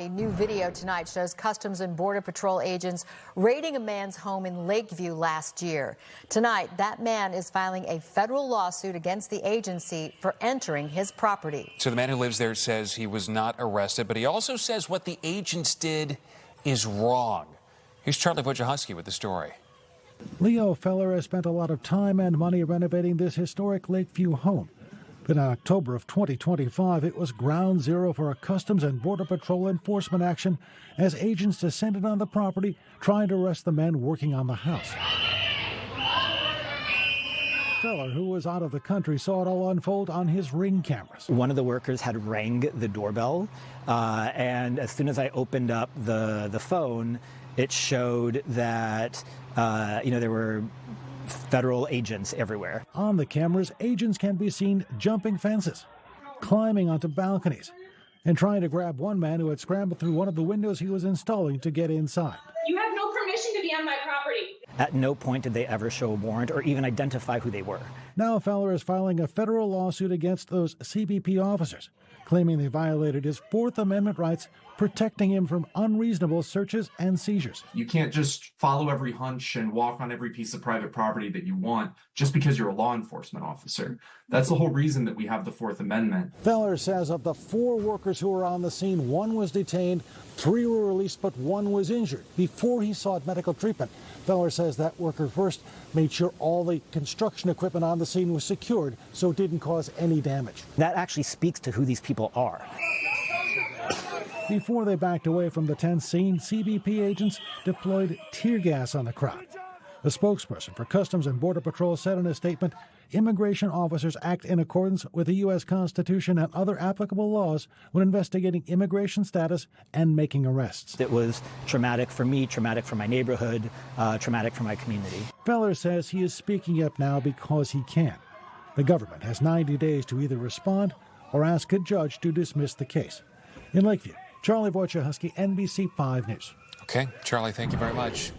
A new video tonight shows Customs and Border Patrol agents raiding a man's home in Lakeview last year. Tonight, that man is filing a federal lawsuit against the agency for entering his property. So the man who lives there says he was not arrested, but he also says what the agents did is wrong. Here's Charlie Wojciechowski with the story. Leo Feller has spent a lot of time and money renovating this historic Lakeview home. But in October of 2025, it was ground zero for a Customs and Border Patrol enforcement action as agents descended on the property trying to arrest the men working on the house. Feller, who was out of the country, saw it all unfold on his Ring cameras. One of the workers had rang the doorbell, and as soon as I opened up the phone, it showed that there were federal agents everywhere. On the cameras, agents can be seen jumping fences, climbing onto balconies, and trying to grab one man who had scrambled through one of the windows he was installing to get inside. You have no permission to be on my property. At no point did they ever show a warrant or even identify who they were. Now Feller is filing a federal lawsuit against those CBP officers, claiming they violated his Fourth Amendment rights, protecting him from unreasonable searches and seizures. You can't just follow every hunch and walk on every piece of private property that you want just because you're a law enforcement officer. That's the whole reason that we have the Fourth Amendment. Feller says of the 4 workers who were on the scene, 1 was detained, 3 were released, but 1 was injured before he sought medical treatment. Feller says that worker first made sure all the construction equipment on the scene was secured so it didn't cause any damage. That actually speaks to who these people are. Before they backed away from the tense scene, CBP agents deployed tear gas on the crowd. A spokesperson for Customs and Border Patrol said in a statement, immigration officers act in accordance with the U.S. Constitution and other applicable laws when investigating immigration status and making arrests. It was traumatic for me, traumatic for my neighborhood, traumatic for my community. Feller says he is speaking up now because he can. The government has 90 days to either respond or ask a judge to dismiss the case. In Lakeview, Charlie Wojciechowski, NBC 5 News. Okay, Charlie, thank you very much.